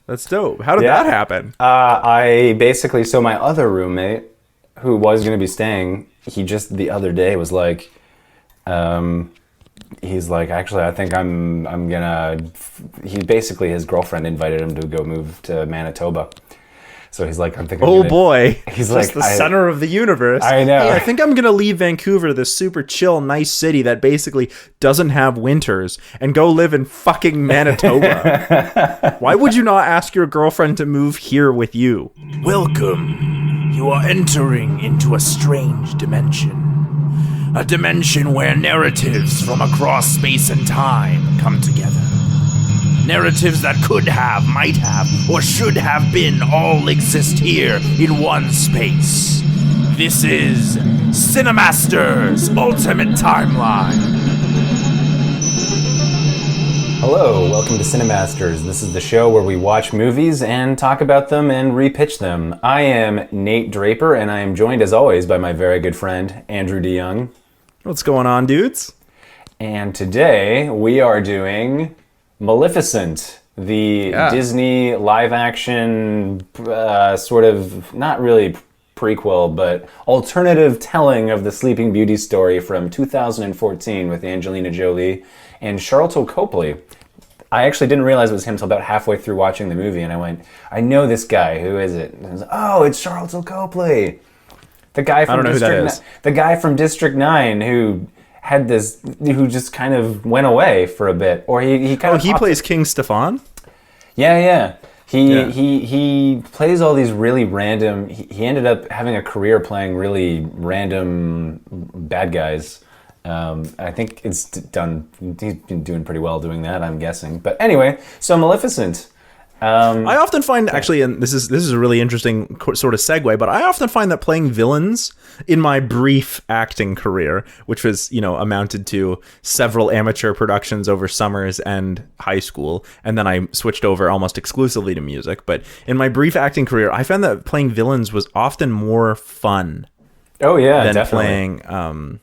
That's dope. How did that happen? So my other roommate, who was going to be staying, he just the other day was like, he's like, actually, I think I'm gonna. He basically, his girlfriend invited him to go move to Manitoba. So he's like, I'm thinking. Oh boy, he's just like the center of the universe. I know. Hey, I think I'm gonna leave Vancouver, this super chill, nice city that basically doesn't have winters, and go live in fucking Manitoba. Why would you not ask your girlfriend to move here with you? Welcome. You are entering into a strange dimension. A dimension where narratives from across space and time come together. Narratives that could have, might have, or should have been all exist here in one space. This is CineCasters Ultimate Timeline. Hello, welcome to CineCasters. This is the show where we watch movies and talk about them and repitch them. I am Nate Draper, and I am joined as always by my very good friend, Andrew DeYoung. What's going on, dudes? And today we are doing Maleficent, the Disney live-action sort of, not really prequel, but alternative telling of the Sleeping Beauty story from 2014 with Angelina Jolie and Charlton Copely. I actually didn't realize it was him until about halfway through watching the movie, and I went, I know this guy. Who is it? And I was like, oh, it's Charlton Copley. The guy from the guy from District 9 who had this, who just kind of went away for a bit, or he plays King Stefan. Yeah. He plays all these really random. He ended up having a career playing really random bad guys. I think it's done. He's been doing pretty well doing that, I'm guessing. But anyway, so Maleficent. I often find, actually, and this is a really interesting sort of segue, but I often find that playing villains in my brief acting career, which was, amounted to several amateur productions over summers and high school, and then I switched over almost exclusively to music. But in my brief acting career, I found that playing villains was often more fun. Oh yeah, than definitely. Playing.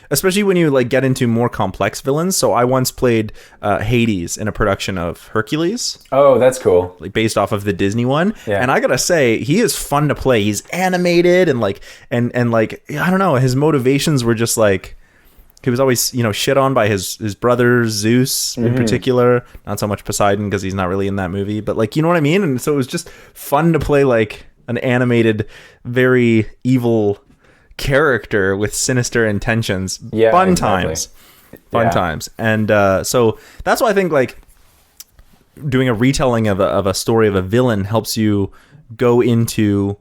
Especially when you get into more complex villains. So I once played Hades in a production of Hercules. Oh, that's cool. Based off of the Disney one. Yeah. And I gotta say, he is fun to play. He's animated and I don't know, his motivations were just he was always, shit on by his brother Zeus in particular. Not so much Poseidon because he's not really in that movie. But you know what I mean? And so it was just fun to play an animated, very evil character with sinister intentions. Fun times. And so that's why I think doing a retelling of a story of a villain helps you go into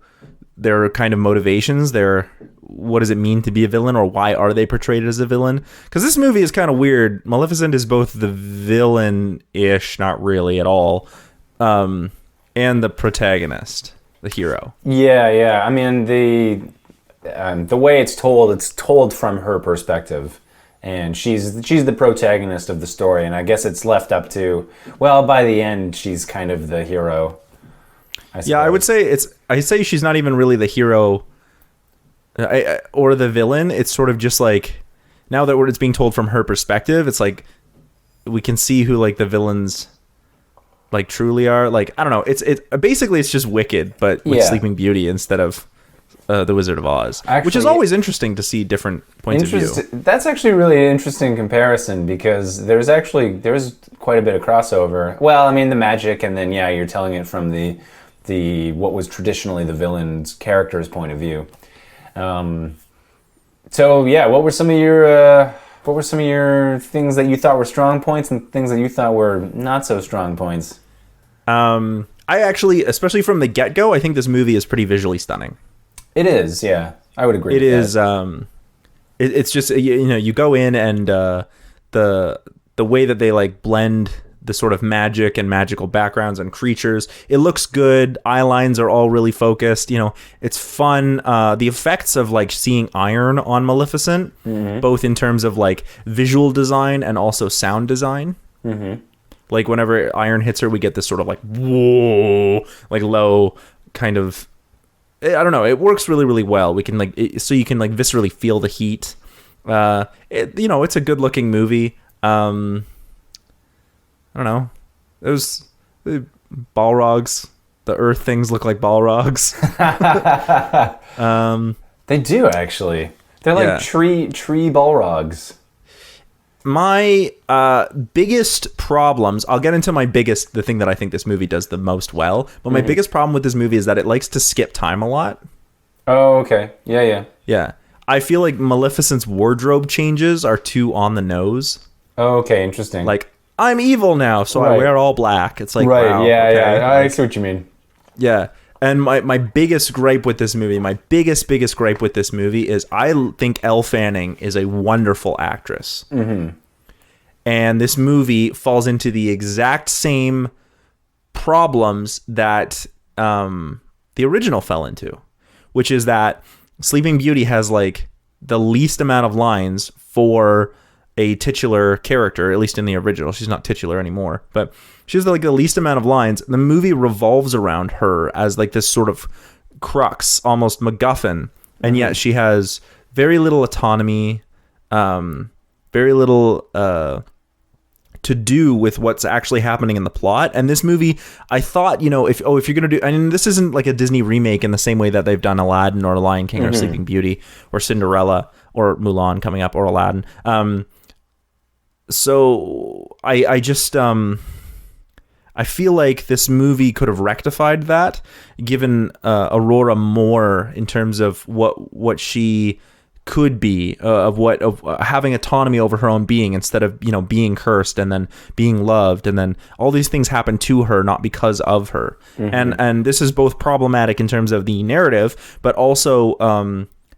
their kind of motivations, what does it mean to be a villain, or why are they portrayed as a villain? Because this movie is kind of weird. Maleficent is both the villain-ish, not really at all, and the protagonist, the hero. Yeah. I mean, the way it's told from her perspective, and she's the protagonist of the story, and I guess it's left up to, well, by the end she's kind of the hero. I'd say she's not even really the hero or the villain. It's sort of just now that it's being told from her perspective, it's we can see who the villains truly are. I don't know, it's basically it's just Wicked but with Sleeping Beauty instead of The Wizard of Oz, which is always interesting to see different points of view. That's actually really an interesting comparison, because there's quite a bit of crossover. Well, I mean, the magic, and then you're telling it from the what was traditionally the villain's character's point of view. What were some of your things that you thought were strong points and things that you thought were not so strong points? I actually, especially from the get-go, I think this movie is pretty visually stunning. It is, yeah. I would agree with that. It's just, you go in and the way that they blend the sort of magic and magical backgrounds and creatures, it looks good. Eye lines are all really focused. It's fun. The effects of seeing iron on Maleficent, both in terms of visual design and also sound design. Mm-hmm. Whenever iron hits her, we get this sort of whoa, low kind of, I don't know. It works really, really well. We can so you can viscerally feel the heat. It's a good looking movie. I don't know. Balrogs. The earth things look like Balrogs. They do, actually. They're like tree Balrogs. My biggest problems, I'll get into the thing that I think this movie does the most well, but my biggest problem with this movie is that it likes to skip time a lot. Oh, okay. Yeah. Yeah. I feel like Maleficent's wardrobe changes are too on the nose. Oh, okay. Interesting. Like, I'm evil now, so I wear all black. It's like, right. Wow, Yeah, okay. yeah. I see what you mean. Yeah. And my biggest gripe with this movie, is I think Elle Fanning is a wonderful actress. Mm-hmm. And this movie falls into the exact same problems that the original fell into, which is that Sleeping Beauty has like the least amount of lines for a titular character, at least in the original. She's not titular anymore, but she has like the least amount of lines. The movie revolves around her as like this sort of crux, almost MacGuffin, and yet she has very little autonomy, very little to do with what's actually happening in the plot. And this movie, I thought, if you're gonna do, I mean, this isn't like a Disney remake in the same way that they've done Aladdin or Lion King or Sleeping Beauty or Cinderella or Mulan coming up or Aladdin. So I just I feel like this movie could have rectified that, given Aurora more in terms of what she could be, of having autonomy over her own being instead of being cursed and then being loved, and then all these things happen to her, not because of her. And this is both problematic in terms of the narrative, but also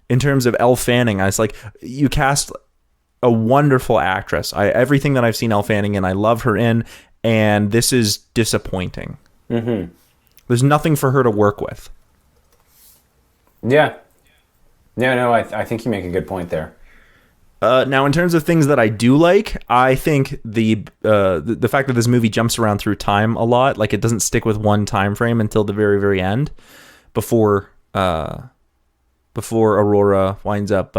in terms of Elle Fanning. I was like, you cast a wonderful actress. Everything that I've seen Elle Fanning in, I love her in, and this is disappointing. There's nothing for her to work with. Yeah. No, I think you make a good point there. Now, in terms of things that I do like, I think the fact that this movie jumps around through time a lot, like it doesn't stick with one time frame until the very, very end, before Aurora winds up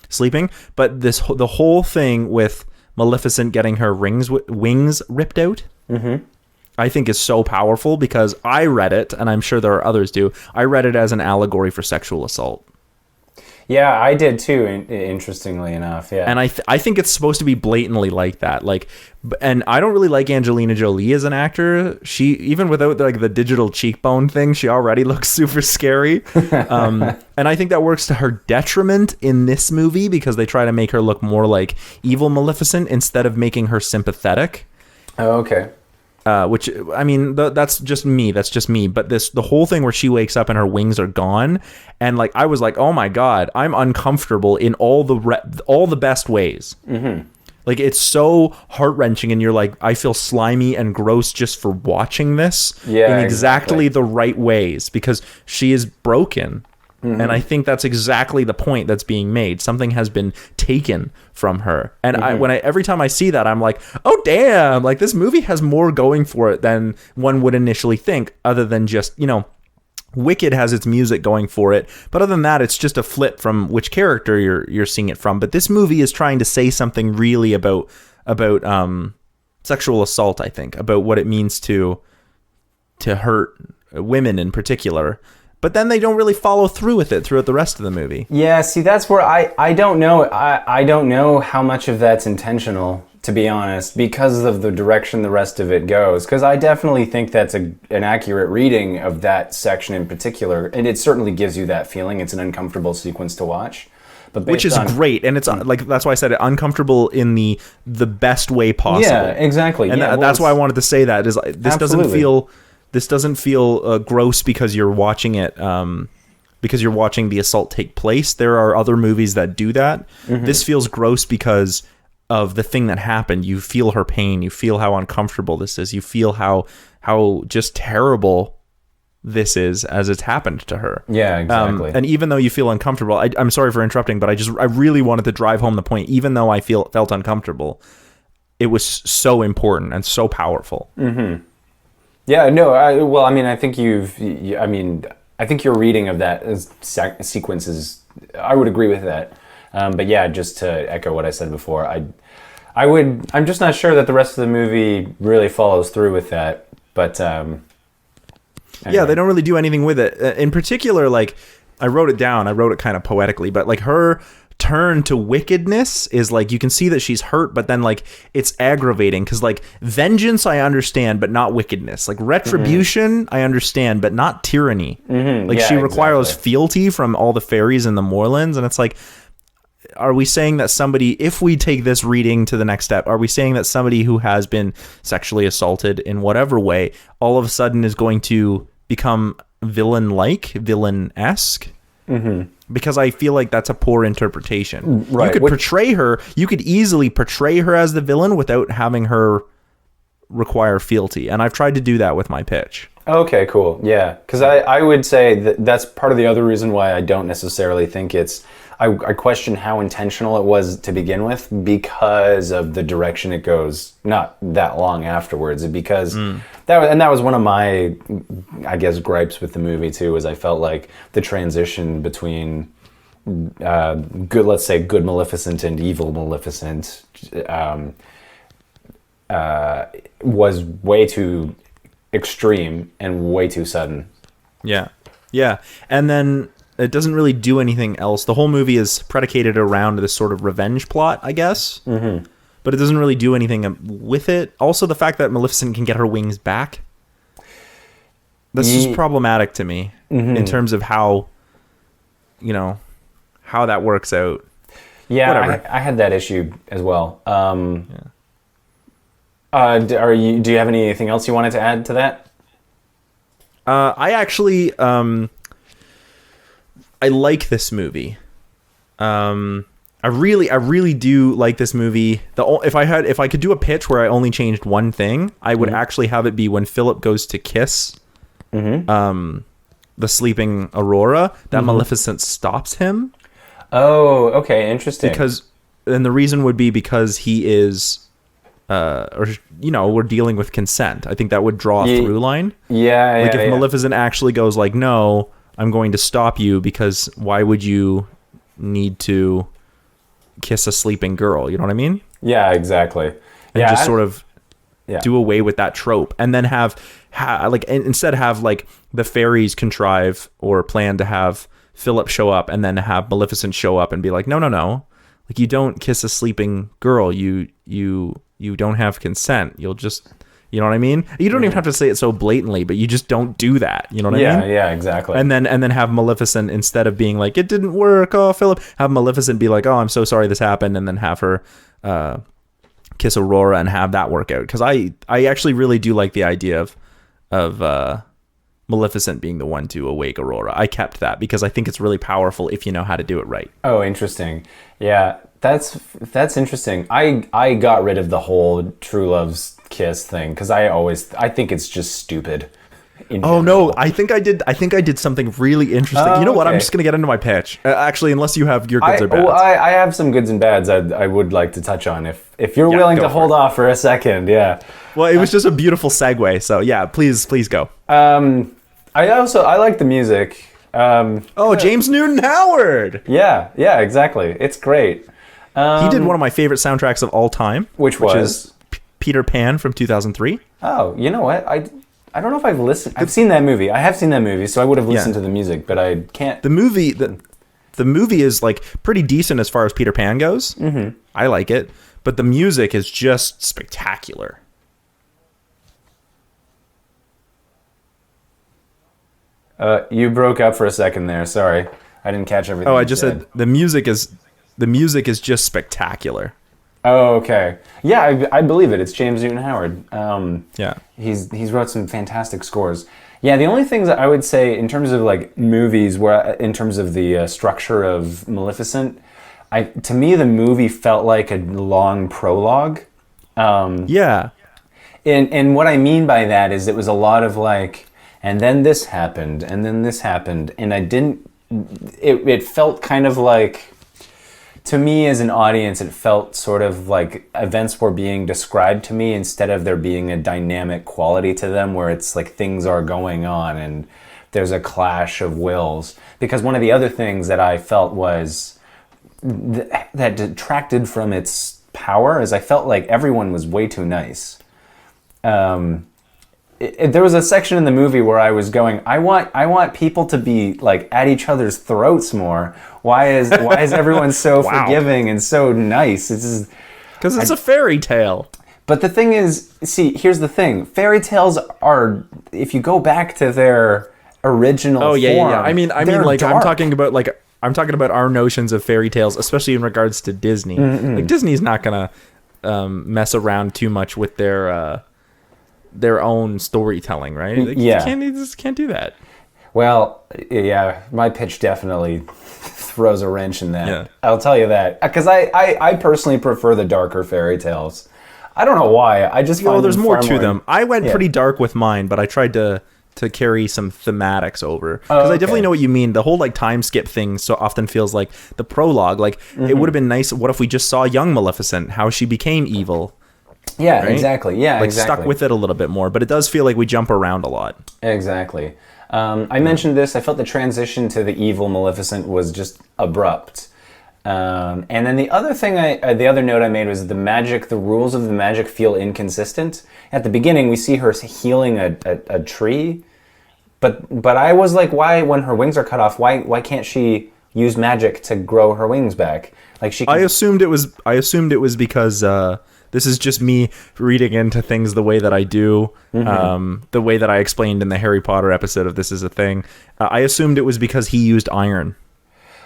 sleeping. But the whole thing with Maleficent getting her wings ripped out, I think is so powerful, because I read it, and I'm sure there are others do. I read it as an allegory for sexual assault. Yeah, I did too. Interestingly enough, yeah. And I think it's supposed to be blatantly like that. Like, and I don't really like Angelina Jolie as an actor. She, even without like the digital cheekbone thing, she already looks super scary. And I think that works to her detriment in this movie, because they try to make her look more like evil Maleficent instead of making her sympathetic. Oh, okay. Which, I mean, that's just me. But the whole thing where she wakes up and her wings are gone, and like I was like, oh my god, I'm uncomfortable in all the best ways. Like, it's so heart-wrenching, and you're like, I feel slimy and gross just for watching this in exactly the right ways, because she is broken. And I think that's exactly the point that's being made. Something has been taken from her. And every time I see that, I'm like, oh, damn, like this movie has more going for it than one would initially think, other than just, Wicked has its music going for it. But other than that, it's just a flip from which character you're seeing it from. But this movie is trying to say something really about sexual assault, I think, about what it means to hurt women in particular. But then they don't really follow through with it throughout the rest of the movie. Yeah, see, that's where I don't know. I don't know how much of that's intentional, to be honest, because of the direction the rest of it goes. Because I definitely think that's an accurate reading of that section in particular. And it certainly gives you that feeling. It's an uncomfortable sequence to watch. But which is great. And it's like, that's why I said it, uncomfortable in the best way possible. Yeah, exactly. And that's why I wanted to say that. Is like, this doesn't feel gross because you're watching it, because you're watching the assault take place. There are other movies that do that. This feels gross because of the thing that happened. You feel her pain. You feel how uncomfortable this is. You feel how just terrible this is as it's happened to her. Yeah, exactly. And even though you feel uncomfortable, I'm sorry for interrupting, but I really wanted to drive home the point. Even though I felt uncomfortable, it was so important and so powerful. Yeah, no, I think I think your reading of that sequence is, I would agree with that. But yeah, just to echo what I said before, I'm just not sure that the rest of the movie really follows through with that. But Yeah, they don't really do anything with it. In particular, like, I wrote it down. I wrote it kind of poetically, but like her turn to wickedness is like, you can see that she's hurt, but then like it's aggravating because like vengeance I understand, but not wickedness. Like retribution I understand, but not tyranny. Like she requires fealty from all the fairies in the moorlands, and it's like, are we saying that somebody, if we take this reading to the next step, are we saying that somebody who has been sexually assaulted in whatever way all of a sudden is going to become villain-esque? Because I feel like that's a poor interpretation. Right. You could easily portray her as the villain without having her require fealty. And I've tried to do that with my pitch. Okay, cool. Yeah. Because I would say that's part of the other reason why I don't necessarily think it's... I question how intentional it was to begin with because of the direction it goes not that long afterwards. Because that was one of my, I guess, gripes with the movie too, is I felt like the transition between let's say good Maleficent and evil Maleficent was way too extreme and way too sudden. Yeah. And then it doesn't really do anything else. The whole movie is predicated around this sort of revenge plot, I guess. But it doesn't really do anything with it. Also, the fact that Maleficent can get her wings back. This is problematic to me in terms of how, how that works out. Yeah, I had that issue as well. Do you have anything else you wanted to add to that? I actually... I like this movie. I really do like this movie. If I could do a pitch where I only changed one thing, I would actually have it be when Philip goes to kiss the sleeping Aurora, that Maleficent stops him. Oh, okay, interesting. And the reason would be because he is, we're dealing with consent. I think that would draw a through line. Yeah, like if Maleficent actually goes like, no, I'm going to stop you because why would you need to kiss a sleeping girl? You know what I mean? Yeah, exactly. And sort of do away with that trope, and then instead have like the fairies contrive or plan to have Philip show up, and then have Maleficent show up and be like, no, like you don't kiss a sleeping girl. You don't have consent. You'll just... You know what I mean? You don't even have to say it so blatantly, but you just don't do that. You know what I mean? Yeah, exactly. And then have Maleficent, instead of being like, it didn't work, oh, Philip, have Maleficent be like, oh, I'm so sorry this happened, and then have her kiss Aurora and have that work out. Because I actually really do like the idea of Maleficent being the one to awake Aurora. I kept that because I think it's really powerful if you know how to do it right. Oh, interesting. Yeah, that's interesting. I got rid of the whole true love's kiss thing because I think it's just stupid. Oh no, I think I did something really interesting. You know what? I'm just gonna get into my pitch. Actually, unless you have your goods or bads. Well, I have some goods and bads I would like to touch on if you're willing to hold off for a second. Yeah. Well, it was just a beautiful segue. So yeah, please go. I like the music. James Newton Howard. Yeah, exactly. It's great. He did one of my favorite soundtracks of all time, which is Peter Pan from 2003. Oh, you know what? I don't know if I've listened. I've seen that movie. I have seen that movie, so I would have listened to the music, but I can't. The movie is like pretty decent as far as Peter Pan goes. I like it, but the music is just spectacular. You broke up for a second there. Sorry, I didn't catch everything. I just said the music is just spectacular. Oh, okay. Yeah, I believe it. It's James Newton Howard. Yeah. He's wrote some fantastic scores. Yeah, the only things that I would say in terms of like movies, where in terms of the structure of Maleficent, to me the movie felt like a long prologue. Yeah. And what I mean by that is it was a lot of like, and then this happened, and then this happened, and it felt kind of like, to me as an audience, it felt sort of like events were being described to me instead of there being a dynamic quality to them where it's like things are going on and there's a clash of wills. Because one of the other things that I felt was that detracted from its power is I felt like everyone was way too nice. there was a section in the movie where I was going, I want people to be like at each other's throats more. Why is everyone so Wow. forgiving and so nice? Because it's a fairy tale. But the thing is, see, here's the thing. Fairy tales are, if you go back to their original form, I mean, they're like dark. I'm talking about our notions of fairy tales, especially in regards to Disney. Like Disney's not gonna mess around too much with their own storytelling, right? Like, you just can't do that. Well, yeah, my pitch definitely throws a wrench in that. Yeah. I'll tell you that. Because I personally prefer the darker fairy tales. I don't know why. I just find there's them more far to them. I went Yeah. pretty dark with mine, but I tried to carry some thematics over. Oh, Because I definitely okay. know what you mean. The whole like time skip thing so often feels like the prologue. Like it would have been nice. What if we just saw young Maleficent, how she became evil? Yeah, right? exactly. Yeah, Like exactly. stuck with it a little bit more. But it does feel like we jump around a lot. Exactly. I mentioned this. I felt the transition to the evil Maleficent was just abrupt. And then the other thing, the other note I made was the rules of the magic feel inconsistent. At the beginning, we see her healing a tree, but I was like, why, when her wings are cut off, why can't she use magic to grow her wings back? Like she. I assumed it was because this is just me reading into things the way that I do, the way that I explained in the Harry Potter episode of This Is a Thing. I assumed it was because he used iron.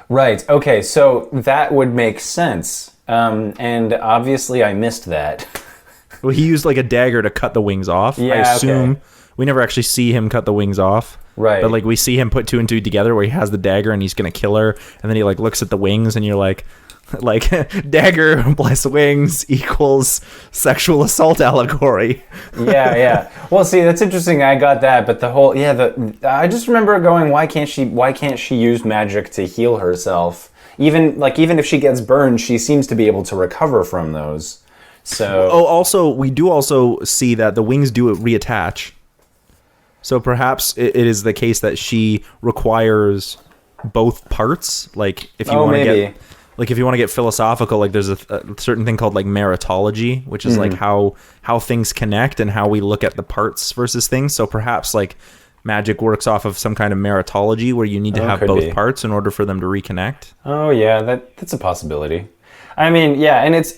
Right. Okay. So that would make sense. And obviously, I missed that. Well, he used like a dagger to cut the wings off. I Yeah, assume okay. we never actually see him cut the wings off. Right. But like we see him put two and two together where he has the dagger and he's gonna kill her, and then he like looks at the wings and you're like dagger plus wings equals sexual assault allegory. Yeah. Well, see, that's interesting. I got that, but the whole I just remember going, why can't she use magic to heal herself? Even if she gets burned, she seems to be able to recover from those. So We do also see that the wings do reattach. So perhaps it is the case that she requires both parts. Like if you want to get, like if you want to get philosophical, like there's a certain thing called like meritology, which is like how things connect and how we look at the parts versus things. So perhaps like magic works off of some kind of meritology where you need to have could both be. parts in order for them to reconnect. Oh yeah, that's a possibility. I mean, yeah, and it's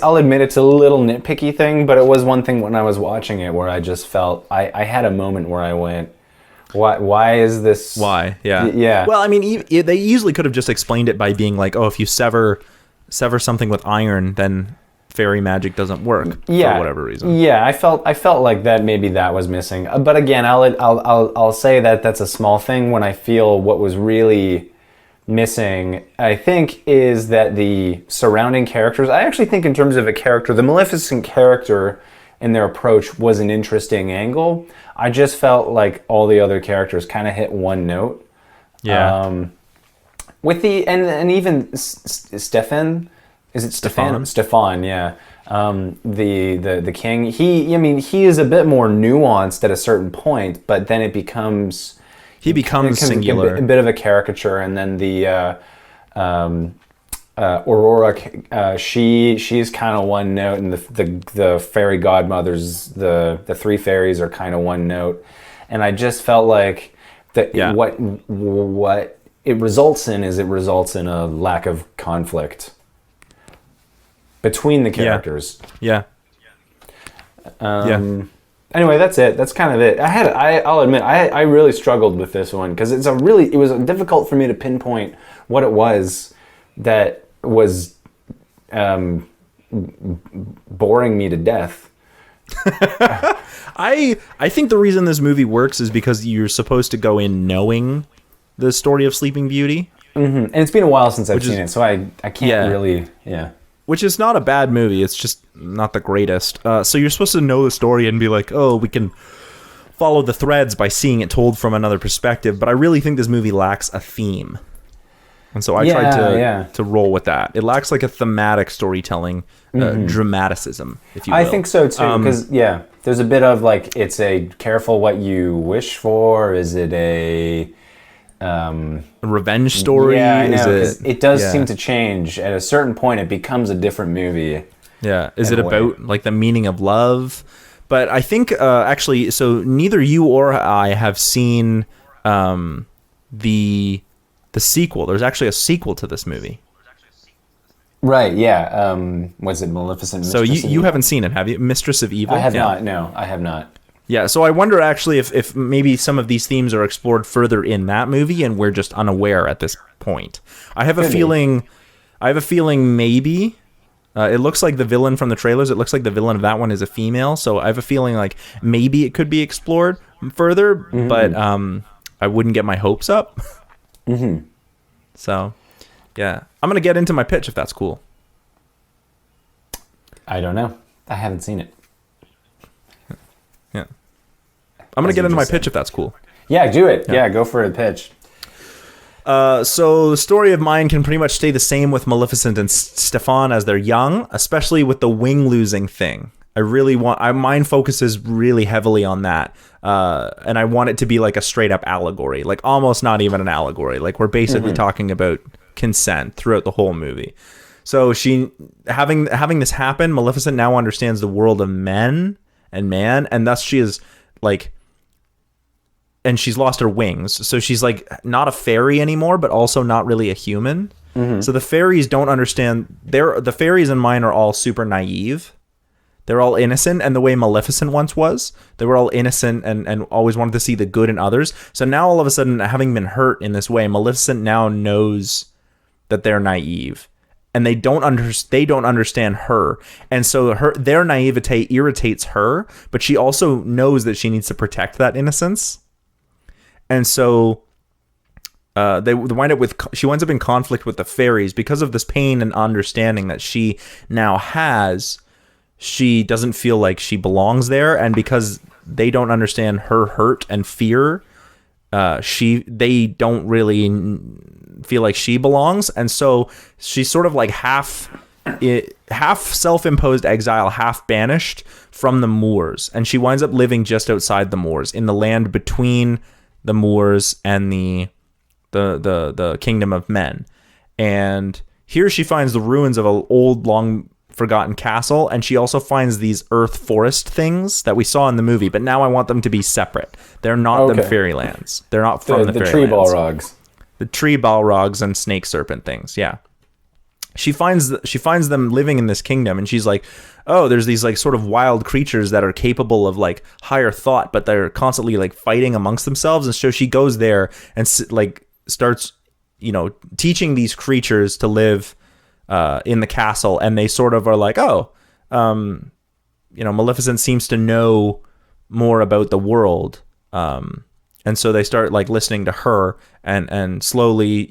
I'll admit it's a little nitpicky thing, but it was one thing when I was watching it where I just felt I had a moment where I went, why is this? Why? Yeah. Yeah. Well, I mean, they easily could have just explained it by being like, oh, if you sever something with iron, then fairy magic doesn't work for whatever reason. Yeah, I felt like that maybe that was missing. But again, I'll say that that's a small thing when I feel what was really missing, I think, is that the surrounding characters, I actually think in terms of a character, the Maleficent character and their approach was an interesting angle. I just felt like all the other characters kind of hit one note. Yeah. With the and even Stefan, is it Stefan? Stefan, yeah. The king. He is a bit more nuanced at a certain point, but then it becomes singular. a bit of a caricature, and then the Aurora, she's kind of one note, and the fairy godmothers, the three fairies are kind of one note, and I just felt like that what it results in a lack of conflict between the characters. Yeah. Anyway, that's it. That's kind of it. I'll admit, I really struggled with this one because it was difficult for me to pinpoint what it was that was boring me to death. I think the reason this movie works is because you're supposed to go in knowing the story of Sleeping Beauty. Mm-hmm. And it's been a while since I've seen it, so I can't really, Which is not a bad movie. It's just not the greatest. So you're supposed to know the story and be like, oh, we can follow the threads by seeing it told from another perspective. But I really think this movie lacks a theme. And so I tried to roll with that. It lacks like a thematic storytelling, dramaticism, if you will. I think so too, because there's a bit of like, it's a careful what you wish for. Is it a revenge story? Yeah, I know. 'Cause it does seem to change. At a certain point, it becomes a different movie. Yeah. Is it about like the meaning of love? But I think actually, so neither you or I have seen the sequel. There's actually a sequel to this movie. Right, yeah. Was it Maleficent? So you haven't seen it, have you? Mistress of Evil? I have not. No, I have not. Yeah, so I wonder actually if maybe some of these themes are explored further in that movie and we're just unaware at this point. I have a feeling maybe it looks like the villain from the trailers, it looks like the villain of that one is a female, so I have a feeling like maybe it could be explored further, but I wouldn't get my hopes up. So, yeah. I'm going to get into my pitch if that's cool. I don't know. I haven't seen it. Yeah. I'm going to get into my pitch if that's cool. Yeah, do it. Yeah, go for a pitch. So the story of mine can pretty much stay the same with Maleficent and Stefan as they're young, especially with the wing losing thing. Mine focuses really heavily on that. And I want it to be like a straight up allegory, like almost not even an allegory. Like we're basically talking about consent throughout the whole movie. So she having this happen, Maleficent now understands the world of men and man, and thus she is like, and she's lost her wings. So she's like not a fairy anymore, but also not really a human. So the fairies don't understand. The fairies in mine are all super naive. They're all innocent, and the way Maleficent once was, they were all innocent and always wanted to see the good in others. So now all of a sudden, having been hurt in this way, Maleficent now knows that they're naive, and they don't understand her, and so their naivete irritates her, but she also knows that she needs to protect that innocence, and so she winds up in conflict with the fairies because of this pain and understanding that she now has. She doesn't feel like she belongs there, and because they don't understand her hurt and fear, they don't really feel like she belongs, and so she's sort of like half self-imposed exile, half banished from the Moors, and she winds up living just outside the Moors, in the land between the Moors and the kingdom of men. And here she finds the ruins of an old, long forgotten castle, and she also finds these earth forest things that we saw in the movie, but now I want them to be separate. They're not the fairylands. They're not from the fairylands. The tree balrogs. The tree balrogs and snake serpent things, yeah. She finds them living in this kingdom, and she's like, oh, there's these like sort of wild creatures that are capable of like higher thought, but they're constantly like fighting amongst themselves, and so she goes there and like starts, teaching these creatures to live in the castle, and they sort of are like, Maleficent seems to know more about the world, and so they start like listening to her, and slowly,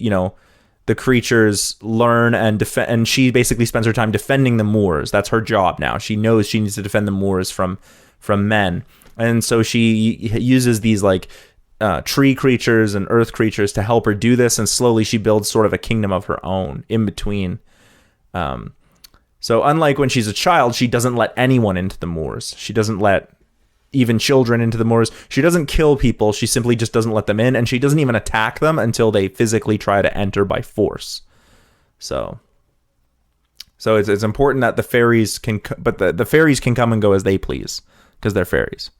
the creatures learn and defend, and she basically spends her time defending the Moors. That's her job now. She knows she needs to defend the Moors from men, and so she uses these like tree creatures and earth creatures to help her do this, and slowly she builds sort of a kingdom of her own in between. So unlike when she's a child, she doesn't let anyone into the Moors. She doesn't let even children into the Moors. She doesn't kill people. She simply just doesn't let them in, and she doesn't even attack them until they physically try to enter by force. So it's important that the fairies but the fairies can come and go as they please because they're fairies.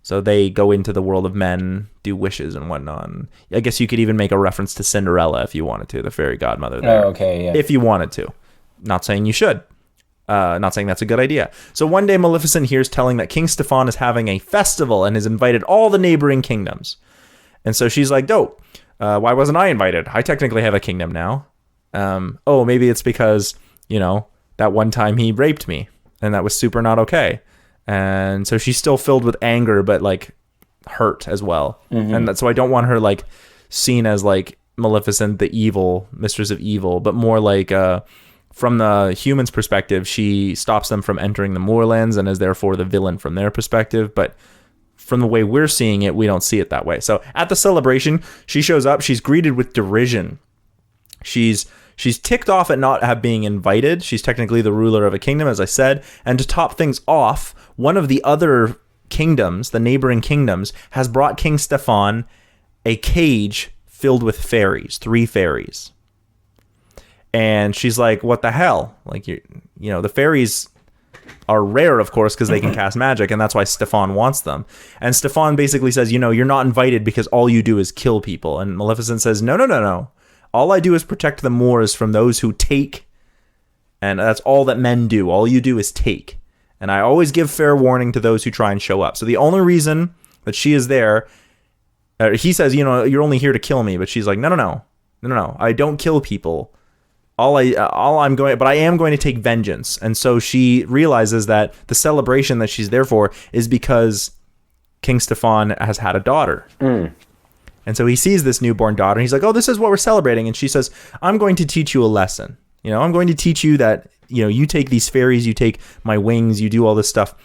So they go into the world of men, do wishes and whatnot. And I guess you could even make a reference to Cinderella if you wanted to, the fairy godmother there. Oh, okay, yeah. If you wanted to. Not saying you should. Not saying that's a good idea. So one day Maleficent hears telling that King Stefan is having a festival and has invited all the neighboring kingdoms. And so she's like, dope. Why wasn't I invited? I technically have a kingdom now. Maybe it's because, that one time he raped me and that was super not okay. And so she's still filled with anger, but like hurt as well. And so I don't want her like seen as like Maleficent, the evil, mistress of evil, but more like, from the human's perspective, she stops them from entering the moorlands and is therefore the villain from their perspective. But from the way we're seeing it, we don't see it that way. So at the celebration, she shows up. She's greeted with derision. She's ticked off at not being invited. She's technically the ruler of a kingdom, as I said. And to top things off, one of the other kingdoms, the neighboring kingdoms, has brought King Stefan a cage filled with fairies, 3 fairies. And she's like, what the hell? Like, the fairies are rare, of course, because they can cast magic, and that's why Stefan wants them. And Stefan basically says, you're not invited because all you do is kill people. And Maleficent says, no. All I do is protect the Moors from those who take, and that's all that men do. All you do is take. And I always give fair warning to those who try and show up. So the only reason that she is there, he says, you're only here to kill me, but she's like, no, I don't kill people. But I am going to take vengeance. And so she realizes that the celebration that she's there for is because King Stefan has had a daughter. And so he sees this newborn daughter and he's like, oh, this is what we're celebrating. And she says, I'm going to teach you a lesson. I'm going to teach you that, you take these fairies, you take my wings, you do all this stuff.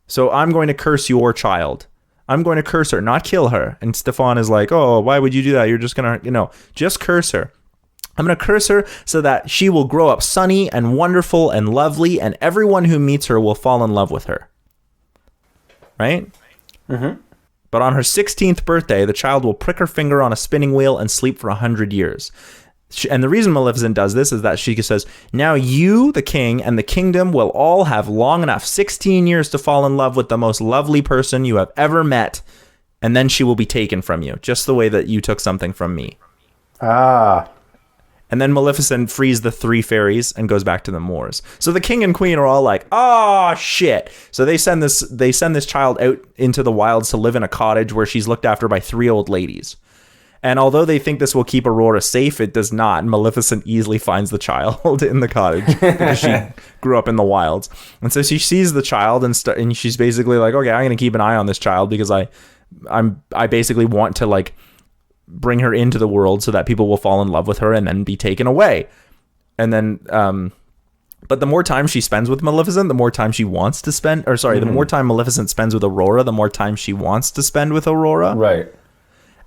So I'm going to curse your child. I'm going to curse her, not kill her. And Stefan is like, oh, why would you do that? You're just going to, just curse her. I'm going to curse her so that she will grow up sunny and wonderful and lovely, and everyone who meets her will fall in love with her. Right? Mm-hmm. But on her 16th birthday, the child will prick her finger on a spinning wheel and sleep for 100 years. And the reason Maleficent does this is that she says, now you, the king, and the kingdom will all have long enough, 16 years, to fall in love with the most lovely person you have ever met, and then she will be taken from you, just the way that you took something from me. Ah. And then Maleficent frees the 3 fairies and goes back to the Moors. So the king and queen are all like, oh, shit. So they send this child out into the wilds to live in a cottage where she's looked after by 3 old ladies. And although they think this will keep Aurora safe, it does not. Maleficent easily finds the child in the cottage because she grew up in the wilds. And so she sees the child and she's basically like, okay, I'm going to keep an eye on this child because I basically want to like bring her into the world so that people will fall in love with her and then be taken away. And then, but the more time she spends with Maleficent, the more time she wants to spend, the more time Maleficent spends with Aurora, the more time she wants to spend with Aurora. Right.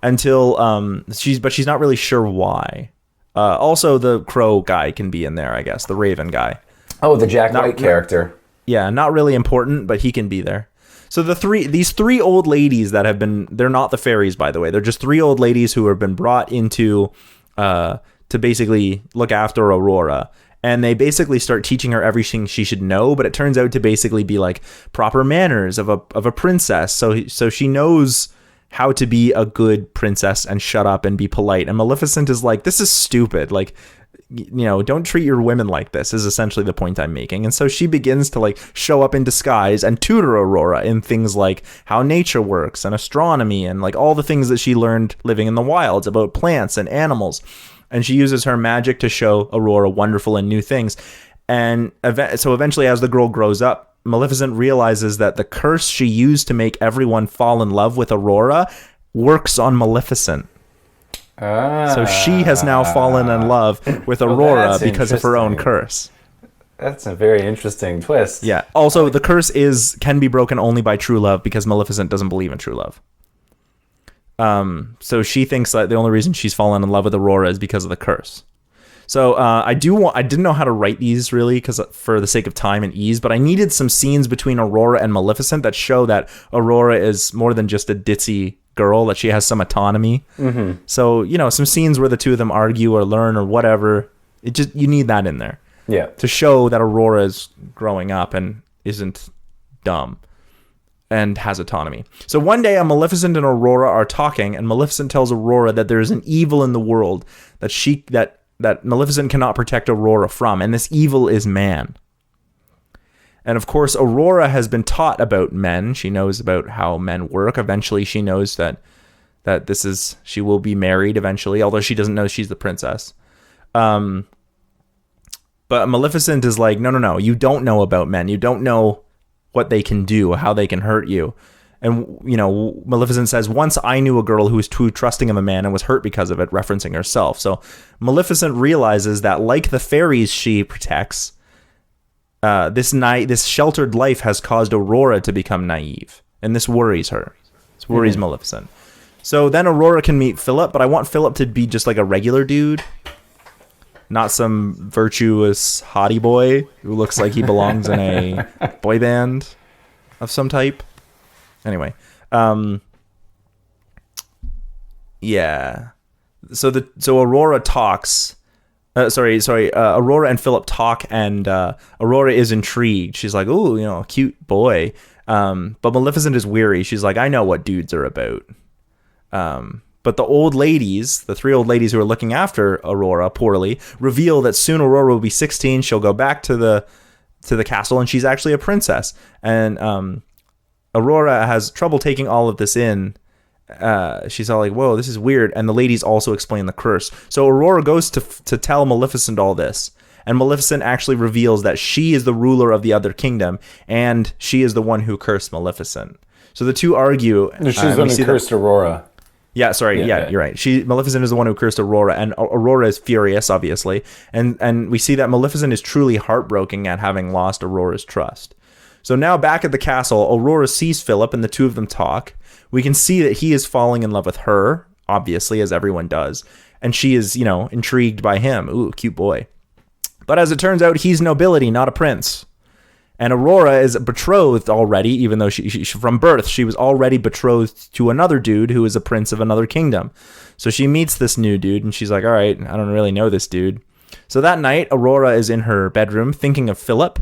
Until, she's not really sure why. Also the crow guy can be in there, I guess, the raven guy. Oh, the Jack White character. Yeah, not really important, but he can be there. So these 3 old ladies that have been, they're not the fairies, by the way. They're just 3 old ladies who have been brought into, to basically look after Aurora. And they basically start teaching her everything she should know, but it turns out to basically be like proper manners of a princess. So she knows how to be a good princess and shut up and be polite. And Maleficent is like, this is stupid. Like, don't treat your women like this, is essentially the point I'm making. And so she begins to like show up in disguise and tutor Aurora in things like how nature works and astronomy and like all the things that she learned living in the wilds about plants and animals. And she uses her magic to show Aurora wonderful and new things. And so eventually, as the girl grows up, Maleficent realizes that the curse she used to make everyone fall in love with Aurora works on Maleficent. So she has now fallen in love with Aurora because of her own curse. That's a very interesting twist. Yeah. Also, the curse can be broken only by true love because Maleficent doesn't believe in true love. So she thinks that the only reason she's fallen in love with Aurora is because of the curse. So I didn't know how to write these really because for the sake of time and ease, but I needed some scenes between Aurora and Maleficent that show that Aurora is more than just a ditzy girl, that she has some autonomy. Mm-hmm. So, some scenes where the two of them argue or learn or whatever, you need that in there. Yeah. To show that Aurora is growing up and isn't dumb and has autonomy. So one day, Maleficent and Aurora are talking, and Maleficent tells Aurora that there is an evil in the world that Maleficent cannot protect Aurora from, and this evil is man. And of course, Aurora has been taught about men. She knows about how men work. Eventually, she knows that she will be married eventually, although she doesn't know she's the princess. But Maleficent is like, no, you don't know about men. You don't know what they can do, how they can hurt you. And, Maleficent says, once I knew a girl who was too trusting of a man and was hurt because of it, referencing herself. So Maleficent realizes that, like the fairies she protects, this sheltered life has caused Aurora to become naive. And this worries her. This worries Maleficent. So then Aurora can meet Philip, but I want Philip to be just like a regular dude. Not some virtuous hottie boy who looks like he belongs in a boy band of some type. Anyway, yeah. So Aurora talks Aurora and Philip talk, and Aurora is intrigued. She's like, "Ooh, cute boy." But Maleficent is weary. She's like, "I know what dudes are about." But the old ladies, the three old ladies who are looking after Aurora poorly, reveal that soon Aurora will be 16. She'll go back to the castle, and she's actually a princess. And Aurora has trouble taking all of this in. She's all like, "Whoa, this is weird." And the ladies also explain the curse. So Aurora goes to tell Maleficent all this. And Maleficent actually reveals that she is the ruler of the other kingdom, and she is the one who cursed Maleficent. So the two argue. She's the one who cursed Aurora. Yeah, you're right. Maleficent is the one who cursed Aurora, and Aurora is furious, obviously. And we see that Maleficent is truly heartbroken at having lost Aurora's trust. So now back at the castle, Aurora sees Philip, and the two of them talk. We can see that he is falling in love with her, obviously, as everyone does. And she is, intrigued by him. Ooh, cute boy. But as it turns out, he's nobility, not a prince. And Aurora is betrothed already, even though she from birth, she was already betrothed to another dude who is a prince of another kingdom. So she meets this new dude, and she's like, all right, I don't really know this dude. So that night, Aurora is in her bedroom thinking of Philip,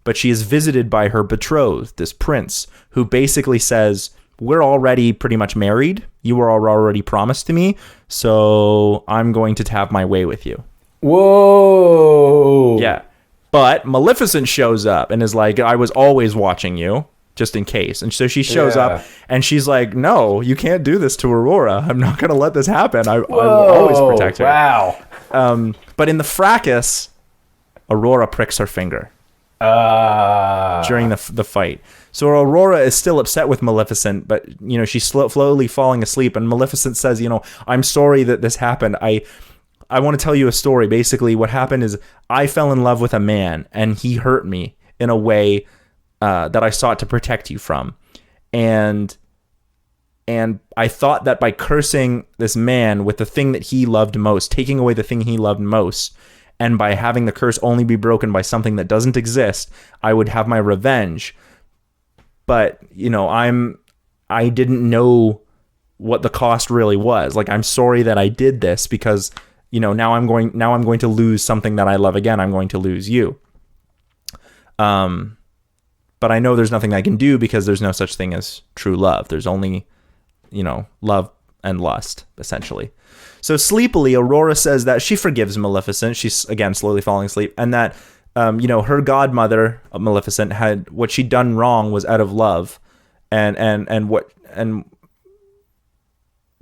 but she is visited by her betrothed, this prince, who basically says, we're already pretty much married. You were already promised to me, so I'm going to have my way with you. Whoa. Yeah. But Maleficent shows up and is like, I was always watching you, just in case. And so she shows up and she's like, no, you can't do this to Aurora. I'm not going to let this happen. I will always protect her. Wow. But in the fracas, Aurora pricks her finger during the fight. So Aurora is still upset with Maleficent, but, she's slowly falling asleep. And Maleficent says, I'm sorry that this happened. I want to tell you a story. Basically, what happened is I fell in love with a man, and he hurt me in a way that I sought to protect you from. And I thought that by cursing this man with the thing that he loved most, taking away the thing he loved most, and by having the curse only be broken by something that doesn't exist, I would have my revenge. But, I didn't know what the cost really was. Like, I'm sorry that I did this because... now I'm going to lose something that I love again. I'm going to lose you. But I know there's nothing I can do because there's no such thing as true love. There's only, love and lust, essentially. So sleepily, Aurora says that she forgives Maleficent. She's, again, slowly falling asleep. And that, her godmother, Maleficent, had what she'd done wrong was out of love. And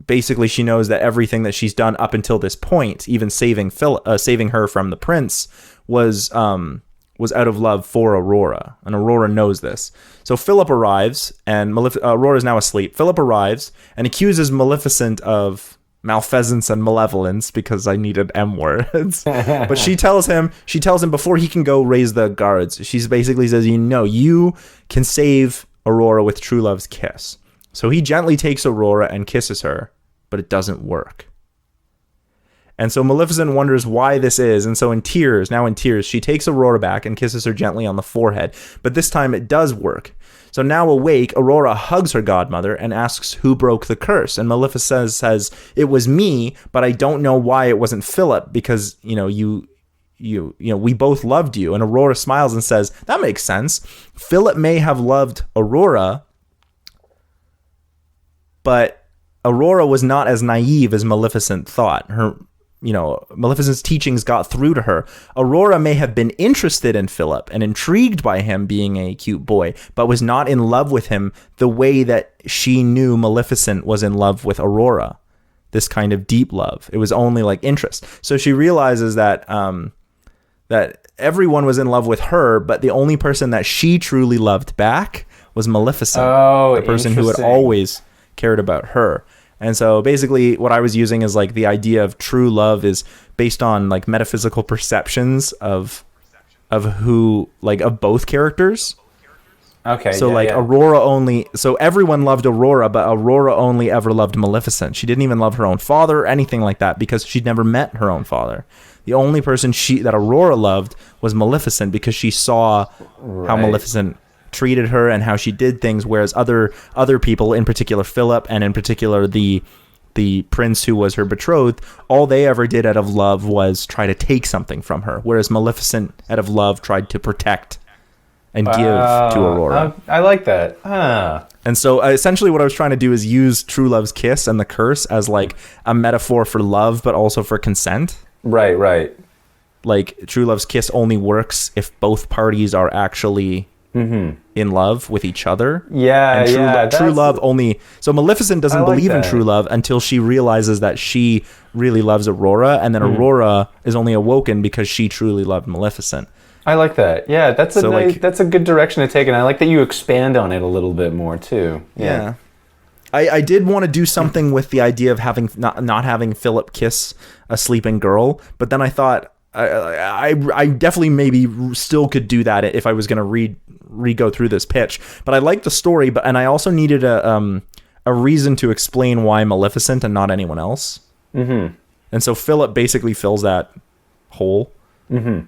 basically, she knows that everything that she's done up until this point, even saving her from the prince, was out of love for Aurora, and Aurora knows this. So Philip arrives, and Aurora is now asleep. Philip arrives and accuses Maleficent of malfeasance and malevolence because I needed M words. But she tells him before he can go raise the guards. She basically says, you can save Aurora with true love's kiss. So he gently takes Aurora and kisses her, but it doesn't work. And so Maleficent wonders why this is, and so in tears, she takes Aurora back and kisses her gently on the forehead, but this time it does work. So now awake, Aurora hugs her godmother and asks who broke the curse, and Maleficent says, it was me, but I don't know why it wasn't Philip, because, we both loved you. And Aurora smiles and says, that makes sense. Philip may have loved Aurora, but Aurora was not as naive as Maleficent thought. Maleficent's teachings got through to her. Aurora may have been interested in Philip and intrigued by him being a cute boy, but was not in love with him the way that she knew Maleficent was in love with Aurora. This kind of deep love. It was only like interest. So she realizes that that everyone was in love with her, but the only person that she truly loved back was Maleficent, the person who had always cared about her. And so basically what I was using is like the idea of true love is based on like metaphysical perceptions of both characters. Okay. So Aurora so everyone loved Aurora, but Aurora only ever loved Maleficent. She didn't even love her own father or anything like that because she'd never met her own father. The only person that Aurora loved was Maleficent because she saw how Maleficent treated her and how she did things, whereas other people, in particular Philip and in particular the the prince who was her betrothed, all they ever did out of love was try to take something from her, whereas Maleficent, out of love, tried to protect and give to Aurora. I like that. And so essentially what I was trying to do is use True Love's kiss and the curse as like a metaphor for love, but also for consent. Right. Like True Love's kiss only works if both parties are actually in love with each other. Yeah, and true love only. So Maleficent doesn't believe in true love until she realizes that she really loves Aurora, and then Aurora is only awoken because she truly loved Maleficent. I like that. Yeah, that's a good direction to take, and I like that you expand on it a little bit more too. Yeah. I did want to do something with the idea of having not having Philip kiss a sleeping girl, but then I thought I definitely maybe still could do that if I was going to re-go through this pitch. But I liked the story, and I also needed a reason to explain why Maleficent and not anyone else. Mm-hmm. And so Philip basically fills that hole. Mm-hmm.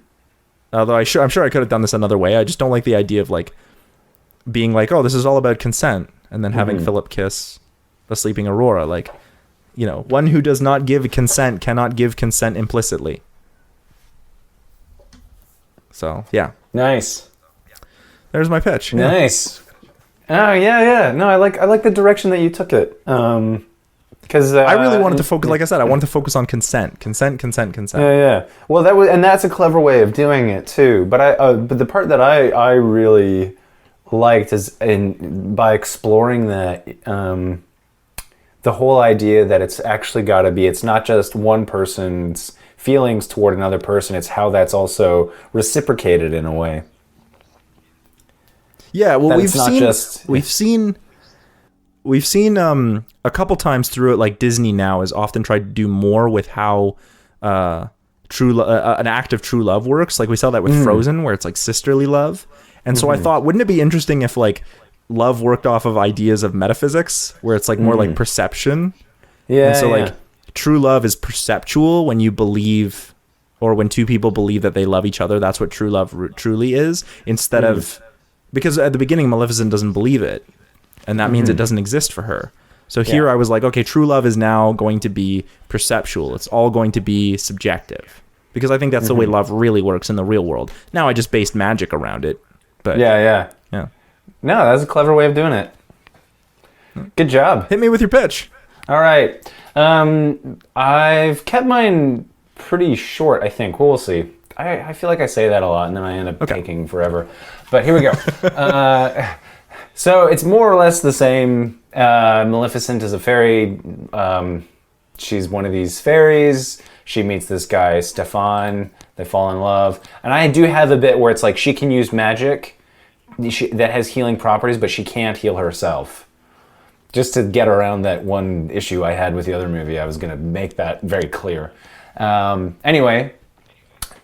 Although I'm sure I could have done this another way. I just don't like the idea of like being like, oh, this is all about consent, and then having Philip kiss a sleeping Aurora. Like, one who does not give consent cannot give consent implicitly. So yeah, nice. There's my pitch. Nice. Oh yeah. No, I like the direction that you took it. Because I really wanted to focus. Like I said, I wanted to focus on consent. Yeah. Well, that's a clever way of doing it too. But but the part that I really liked is by exploring that the whole idea that it's actually got to be. It's not just one person's feelings toward another person. It's how that's also reciprocated in a way. Yeah, well, we've seen a couple times through it, like Disney now has often tried to do more with how an act of true love works. Like we saw that with Frozen, where it's like sisterly love. And so I thought, wouldn't it be interesting if like love worked off of ideas of metaphysics, where it's like more like perception? Yeah. And so like true love is perceptual when you believe, or when two people believe that they love each other. That's what true love truly is, instead of, because at the beginning Maleficent doesn't believe it, and that means it doesn't exist for her. So here I was like, okay, true love is now going to be perceptual. It's all going to be subjective, because I think that's the way love really works in the real world. Now I just based magic around it, but yeah. No, that's a clever way of doing it. Good job. Hit me with your pitch. All right. I've kept mine pretty short, I think. We'll see. I feel like I say that a lot, and then I end up taking forever. But here we go. So it's more or less the same. Maleficent is a fairy. She's one of these fairies. She meets this guy, Stefan. They fall in love. And I do have a bit where it's like she can use magic that has healing properties, but she can't heal herself. Just to get around that one issue I had with the other movie, I was going to make that very clear. Anyway,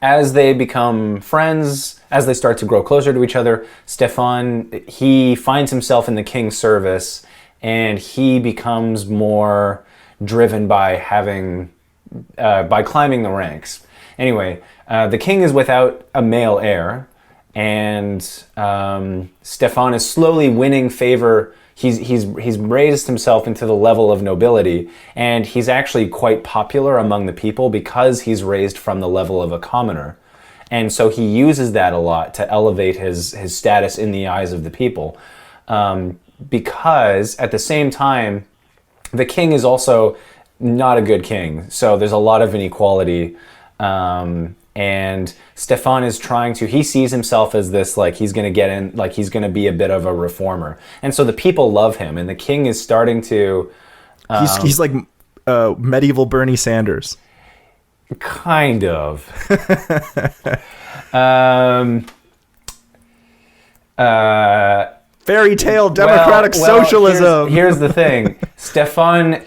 as they become friends, as they start to grow closer to each other, Stefan, he finds himself in the king's service, and he becomes more driven by climbing the ranks. Anyway, the king is without a male heir, and Stefan is slowly winning favor. He's raised himself into the level of nobility, and he's actually quite popular among the people because he's raised from the level of a commoner. And so he uses that a lot to elevate his status in the eyes of the people. Because at the same time, the king is also not a good king. So there's a lot of inequality. And Stefan is he sees himself as this, like he's going to get in, like he's going to be a bit of a reformer. And so the people love him, and the king is starting to... he's like medieval Bernie Sanders. Kind of. Fairy tale democratic socialism. Here's the thing. Stefan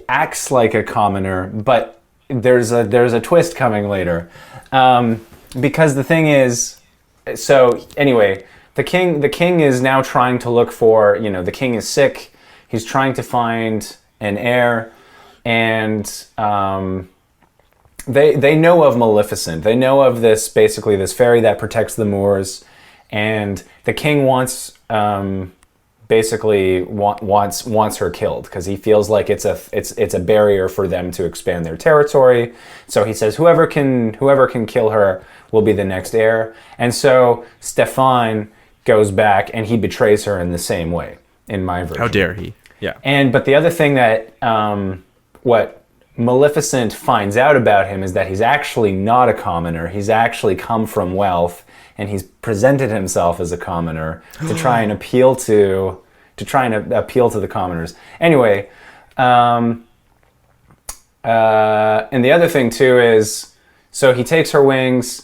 acts like a commoner, but there's a twist coming later. Because the thing is, so anyway, the king is now trying to look for, the king is sick. He's trying to find an heir, and they know of Maleficent. They know of this fairy that protects the Moors, and the king wants basically wants her killed because he feels like it's a barrier for them to expand their territory. So he says whoever can kill her will be the next heir. And so Stefan goes back and he betrays her in the same way, in my version. How dare he? Yeah. But the other thing that what Maleficent finds out about him is that he's actually not a commoner. He's actually come from wealth, and he's presented himself as a commoner to try and appeal to the commoners. Anyway, and the other thing too is, so he takes her wings.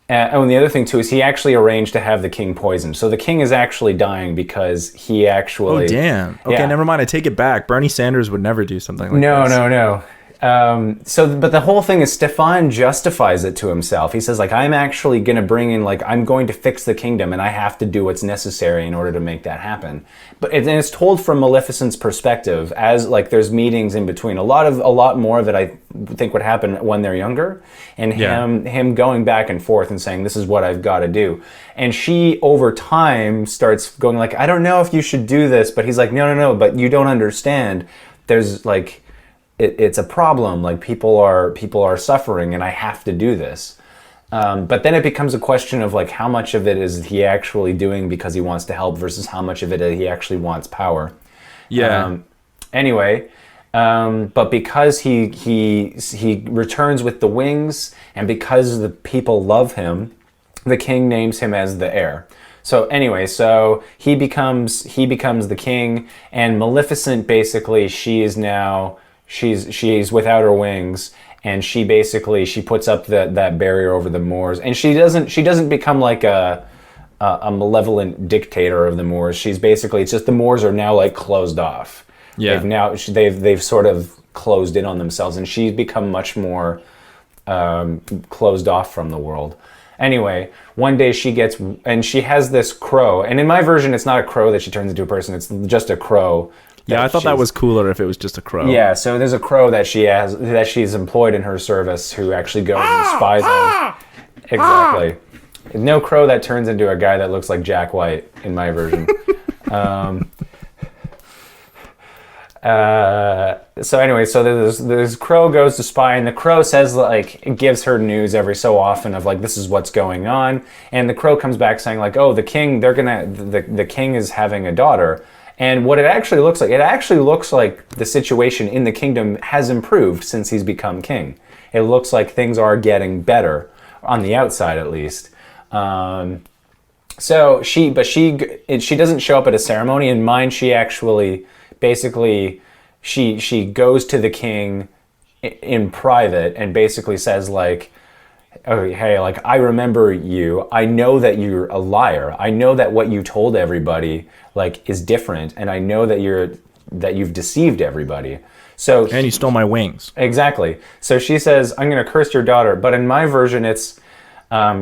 And the other thing too is he actually arranged to have the king poisoned. So the king is actually dying because he actually... Oh, damn. Okay, yeah. Never mind. I take it back. Bernie Sanders would never do something like this. No. But the whole thing is Stefan justifies it to himself. He says, like, I'm actually going to bring in, like, I'm going to fix the kingdom and I have to do what's necessary in order to make that happen. But it's told from Maleficent's perspective as, like, there's meetings in between. A lot more that I think would happen when they're younger. And him going back and forth and saying, this is what I've got to do. And she, over time, starts going like, I don't know if you should do this. But he's like, no, but you don't understand. There's, like... It's a problem, like people are suffering and I have to do this. But then it becomes a question of like how much of it is he actually doing because he wants to help versus how much of it he actually wants power. Yeah. But because he returns with the wings and because the people love him, the king names him as the heir. So anyway, so he becomes the king, and Maleficent basically she's without her wings, and she puts up that barrier over the Moors, and she doesn't become like a malevolent dictator of the Moors. She's basically, it's just the Moors are now like closed off. Yeah. They've sort of closed in on themselves, and she's become much more closed off from the world. Anyway, one day she has this crow, and in my version it's not a crow that she turns into a person, it's just a crow. Yeah, I thought that was cooler if it was just a crow. Yeah, so there's a crow that she's employed in her service who actually goes and spies on. Exactly. No crow that turns into a guy that looks like Jack White in my version. So anyway, so this crow goes to spy, and the crow says, like, it gives her news every so often of like, this is what's going on, and the crow comes back saying like, oh, the king is having a daughter. And what it actually looks like the situation in the kingdom has improved since he's become king. It looks like things are getting better, on the outside at least. So she doesn't show up at a ceremony. In mine, she actually, basically, she goes to the king in private and basically says like, oh, hey, like, I remember you. I know that you're a liar. I know that what you told everybody, like, is different, and I know that you've deceived everybody. So and you stole my wings. Exactly. So she says, I'm going to curse your daughter. But in my version, it's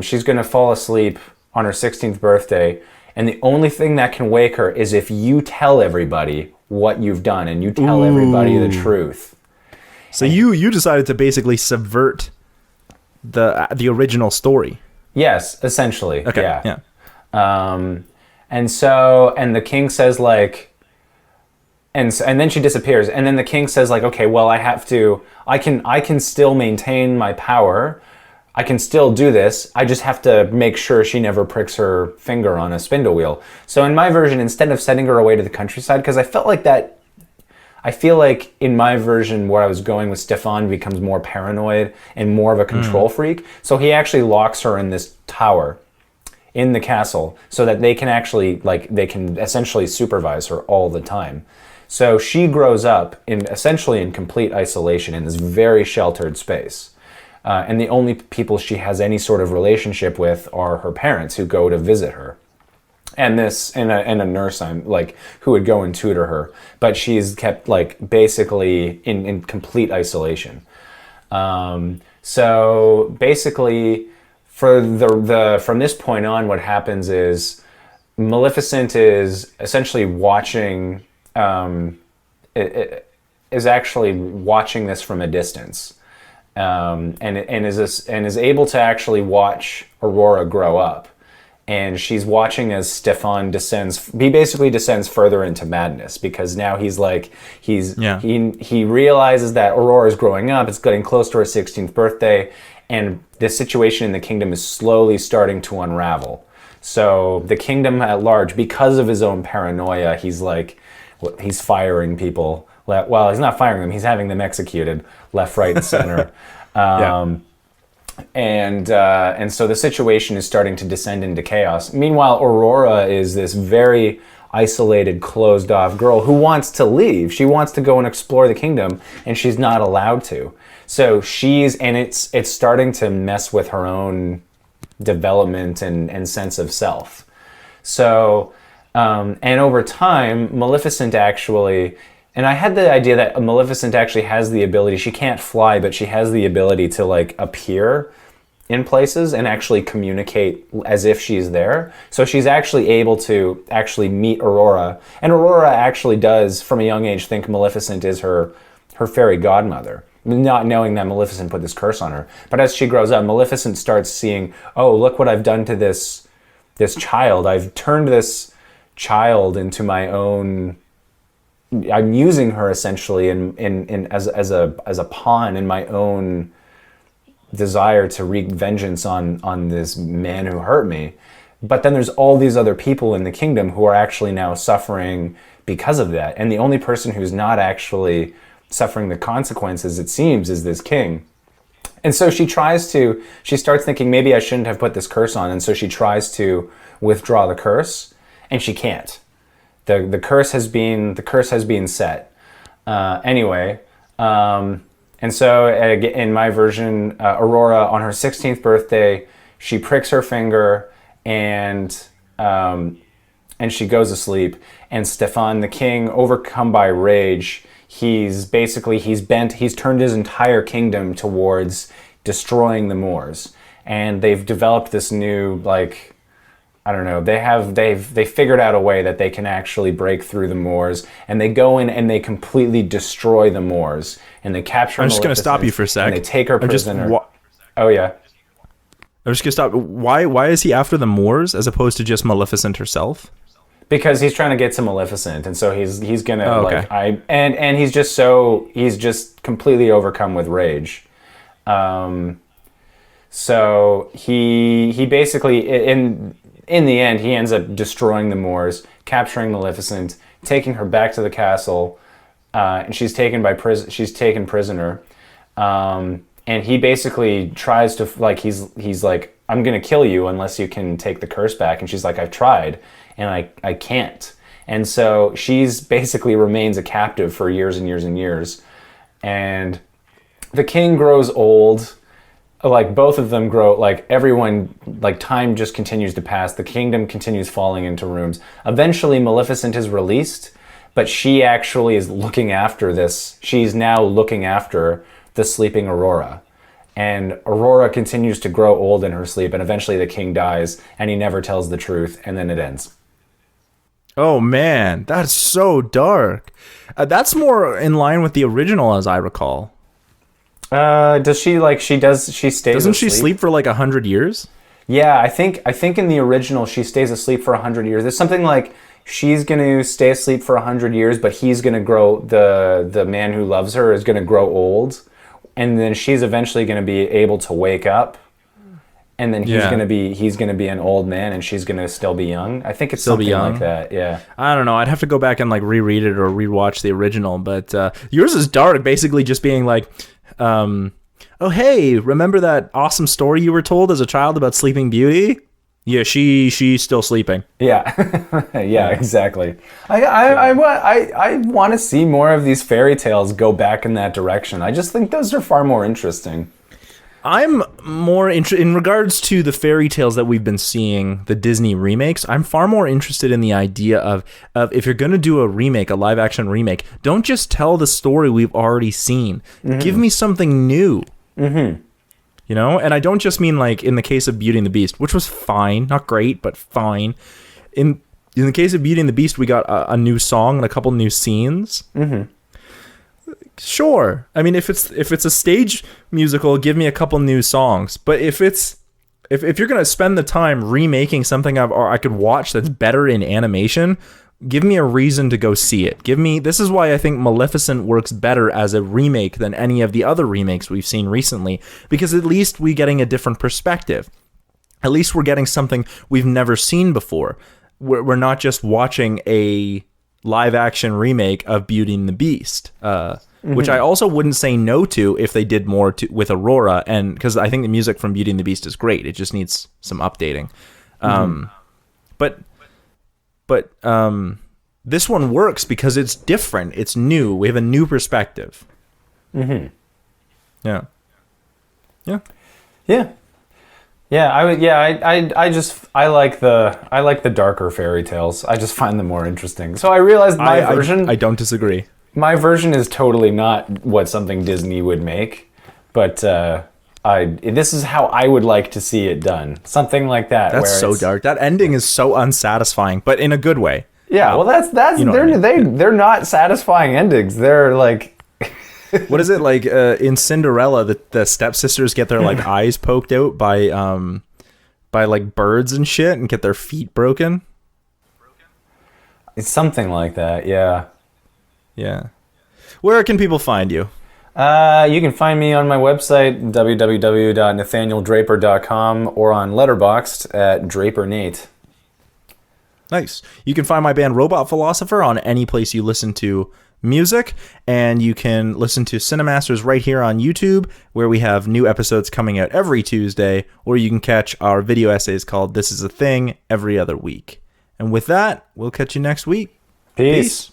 she's going to fall asleep on her 16th birthday, and the only thing that can wake her is if you tell everybody what you've done and you tell everybody the truth. So you decided to basically subvert the original story. Yes, essentially. Okay. Yeah. And the king says like, and then she disappears, and then the king says like, okay, well, I can still maintain my power. I can still do this. I just have to make sure she never pricks her finger on a spindle wheel. So in my version, instead of sending her away to the countryside, because I feel like in my version where I was going with Stefan becomes more paranoid and more of a control freak. So he actually locks her in this tower in the castle so that they can essentially supervise her all the time. So she grows up essentially in complete isolation in this very sheltered space. And the only people she has any sort of relationship with are her parents who go to visit her. And a nurse who would go and tutor her, but she's kept like basically in complete isolation. So basically, from this point on, what happens is Maleficent is essentially watching is actually watching this from a distance, and is able to actually watch Aurora grow up. and she's watching as Stefan basically descends further into madness, because now he realizes that Aurora's growing up, it's getting close to her 16th birthday, and the situation in the kingdom is slowly starting to unravel. So the kingdom at large, because of his own paranoia, he's firing people. Well, he's not firing them, he's having them executed left, right, and center. And so the situation is starting to descend into chaos. Meanwhile, Aurora is this very isolated, closed-off girl who wants to leave. She wants to go and explore the kingdom, and she's not allowed to. So it's starting to mess with her own development and sense of self. So, and over time, Maleficent actually... And I had the idea that Maleficent actually has the ability, she can't fly, but she has the ability to appear in places and actually communicate as if she's there. So she's actually able to actually meet Aurora. And Aurora actually does, from a young age, think Maleficent is her fairy godmother, not knowing that Maleficent put this curse on her. But as she grows up, Maleficent starts seeing, oh, look what I've done to this child. I've turned this child into my own... I'm using her essentially as a pawn in my own desire to wreak vengeance on this man who hurt me. But then there's all these other people in the kingdom who are actually now suffering because of that. And the only person who's not actually suffering the consequences, it seems, is this king. And so she starts thinking, maybe I shouldn't have put this curse on. And so she tries to withdraw the curse, and she can't. The curse has been set. Anyway, and so in my version, Aurora, on her 16th birthday, she pricks her finger and she goes asleep. And Stefan, the king, overcome by rage, he's turned his entire kingdom towards destroying the Moors. And they've developed this new, I don't know, they figured out a way that they can actually break through the Moors, and they go in and they completely destroy the Moors, and they capture I'm just going to stop you for a sec. And they take her prisoner. Oh, yeah. I'm just going to stop. Why is he after the Moors as opposed to just Maleficent herself? Because he's trying to get to Maleficent, and so he's going to, and he's just completely overcome with rage. So he basically, in the end, he ends up destroying the Moors, capturing Maleficent, taking her back to the castle, and she's taken prisoner. And he basically tries to, he's like, I'm going to kill you unless you can take the curse back. And she's like, I've tried, and I can't. And so she's basically remains a captive for years and years and years. And the king grows old. Both of them grow, everyone, time just continues to pass. The kingdom continues falling into ruins. Eventually, Maleficent is released, but she actually is looking after this. She's now looking after the sleeping Aurora. And Aurora continues to grow old in her sleep, and eventually the king dies, and he never tells the truth, and then it ends. Oh, man, that's so dark. That's more in line with the original, as I recall. Does she stays Doesn't asleep? she sleep for 100 years? Yeah, I think in the original she stays asleep for 100 years. There's something like she's going to stay asleep for 100 years, but he's going to grow, the man who loves her is going to grow old, and then she's eventually going to be able to wake up, and then he's going to be an old man, and she's going to still be young. I think it's still something like that. Yeah. I don't know. I'd have to go back and reread it or rewatch the original, but yours is dark, basically just being oh hey, remember that awesome story you were told as a child about Sleeping Beauty? Yeah, she's still sleeping. Yeah, yeah, exactly. I want to see more of these fairy tales go back in that direction. I just think those are far more interesting. I'm more in regards to the fairy tales that we've been seeing, the Disney remakes. I'm far more interested in the idea of if you're going to do a remake, a live action remake, don't just tell the story we've already seen. Mm-hmm. Give me something new. Mm-hmm. You know, and I don't just mean in the case of Beauty and the Beast, which was fine, not great, but fine. In the case of Beauty and the Beast, we got a new song and a couple new scenes. Mm-hmm. Sure. I mean, if it's a stage musical, give me a couple new songs. But if it's if you're gonna spend the time remaking something I could watch that's better in animation, give me a reason to go see it. This is why I think Maleficent works better as a remake than any of the other remakes we've seen recently, because at least we're getting a different perspective. At least we're getting something we've never seen before. We're not just watching a live action remake of Beauty and the Beast, which I also wouldn't say no to if they did more with Aurora, and because I think the music from Beauty and the Beast is great. It just needs some updating. But this one works because it's different. It's new. We have a new perspective. Yeah. I like the darker fairy tales. I just find them more interesting. So I realized my version. I don't disagree. My version is totally not what something Disney would make, but this is how I would like to see it done. Something like that. That's so dark. That ending is so unsatisfying, but in a good way. Yeah, well, that's they're not satisfying endings. They're like. What is it like in Cinderella? The stepsisters get their like eyes poked out by like birds and shit, and get their feet broken. It's something like that. Yeah. Yeah. Where can people find you? You can find me on my website www.nathanieldraper.com or on Letterboxd at DraperNate. Nice. You can find my band Robot Philosopher on any place you listen to music, and you can listen to CineCasters right here on YouTube, where we have new episodes coming out every Tuesday, or you can catch our video essays called This Is a Thing every other week. And with that, we'll catch you next week. Peace.